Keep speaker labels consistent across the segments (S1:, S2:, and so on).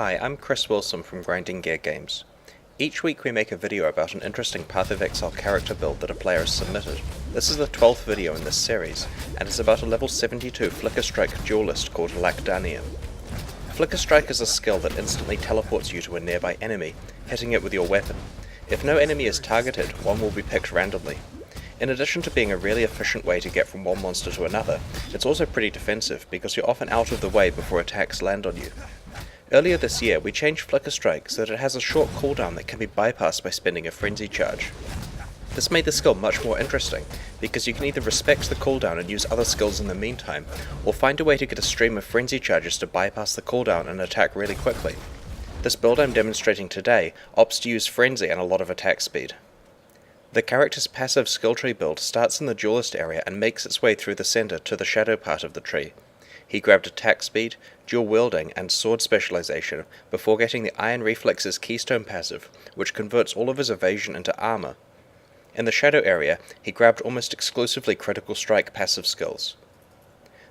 S1: Hi, I'm Chris Wilson from Grinding Gear Games. Each week we make a video about an interesting Path of Exile character build that a player has submitted. This is the 12th video in this series, and it's about a level 72 Flicker Strike duelist called Lacdanian. Flicker Strike is a skill that instantly teleports you to a nearby enemy, hitting it with your weapon. If no enemy is targeted, one will be picked randomly. In addition to being a really efficient way to get from one monster to another, it's also pretty defensive because you're often out of the way before attacks land on you. Earlier this year, we changed Flicker Strike so that it has a short cooldown that can be bypassed by spending a frenzy charge. This made the skill much more interesting, because you can either respect the cooldown and use other skills in the meantime, or find a way to get a stream of frenzy charges to bypass the cooldown and attack really quickly. This build I'm demonstrating today opts to use frenzy and a lot of attack speed. The character's passive skill tree build starts in the duelist area and makes its way through the center to the shadow part of the tree. He grabbed attack speed, dual wielding, and sword specialization before getting the Iron Reflex's Keystone passive, which converts all of his evasion into armor. In the shadow area, he grabbed almost exclusively critical strike passive skills.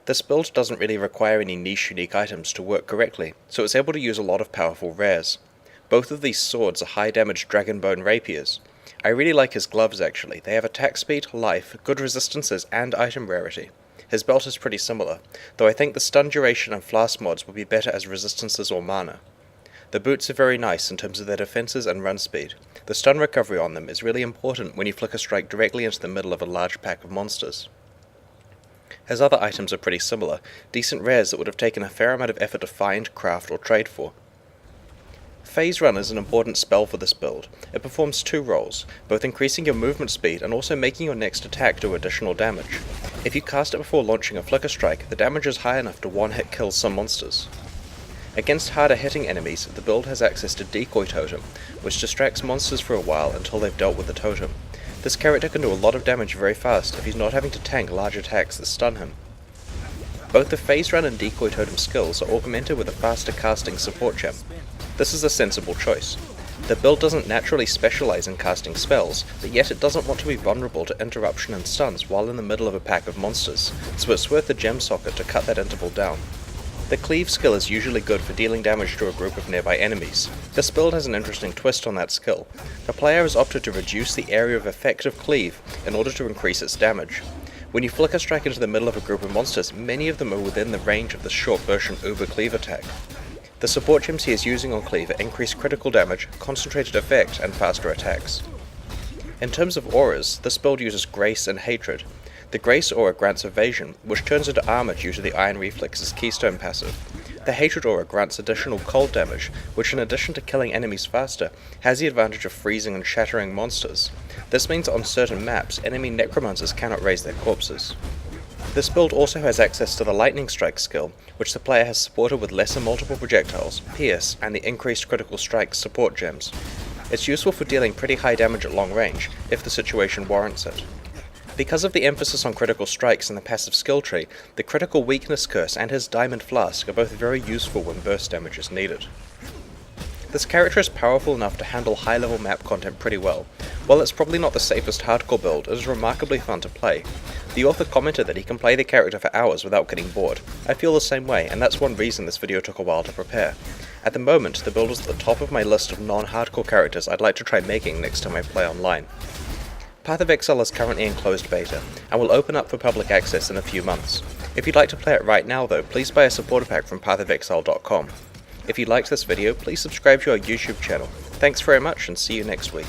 S1: This build doesn't really require any niche unique items to work correctly, so it's able to use a lot of powerful rares. Both of these swords are high damage Dragonbone rapiers. I really like his gloves actually. They have attack speed, life, good resistances, and item rarity. His belt is pretty similar, though I think the stun duration and flask mods would be better as resistances or mana. The boots are very nice in terms of their defenses and run speed. The stun recovery on them is really important when you Flicker Strike directly into the middle of a large pack of monsters. His other items are pretty similar, decent rares that would have taken a fair amount of effort to find, craft, or trade for. Phase Run is an important spell for this build. It performs two roles, both increasing your movement speed and also making your next attack do additional damage. If you cast it before launching a Flicker Strike, the damage is high enough to one-hit kill some monsters. Against harder hitting enemies, the build has access to Decoy Totem, which distracts monsters for a while until they've dealt with the totem. This character can do a lot of damage very fast if he's not having to tank large attacks that stun him. Both the Phase Run and Decoy Totem skills are augmented with a faster casting support gem. This is a sensible choice. The build doesn't naturally specialize in casting spells, but yet it doesn't want to be vulnerable to interruption and stuns while in the middle of a pack of monsters, so it's worth the gem socket to cut that interval down. The Cleave skill is usually good for dealing damage to a group of nearby enemies. This build has an interesting twist on that skill. The player has opted to reduce the area of effect of Cleave in order to increase its damage. When you Flicker Strike into the middle of a group of monsters, many of them are within the range of the short version Uber Cleave attack. The support gems he is using on Cleaver increase critical damage, concentrated effect, and faster attacks. In terms of auras, this build uses Grace and Hatred. The Grace aura grants evasion, which turns into armor due to the Iron Reflex's Keystone passive. The Hatred aura grants additional cold damage, which in addition to killing enemies faster, has the advantage of freezing and shattering monsters. This means on certain maps, enemy necromancers cannot raise their corpses. This build also has access to the Lightning Strike skill, which the player has supported with lesser multiple projectiles, pierce, and the increased critical strike support gems. It's useful for dealing pretty high damage at long range, if the situation warrants it. Because of the emphasis on critical strikes in the passive skill tree, the critical weakness curse and his diamond flask are both very useful when burst damage is needed. This character is powerful enough to handle high-level map content pretty well. While it's probably not the safest hardcore build, it is remarkably fun to play. The author commented that he can play the character for hours without getting bored. I feel the same way, and that's one reason this video took a while to prepare. At the moment, the build is at the top of my list of non-hardcore characters I'd like to try making next time I play online. Path of Exile is currently in closed beta, and will open up for public access in a few months. If you'd like to play it right now though, please buy a supporter pack from pathofexile.com. If you liked this video, please subscribe to our YouTube channel. Thanks very much and see you next week.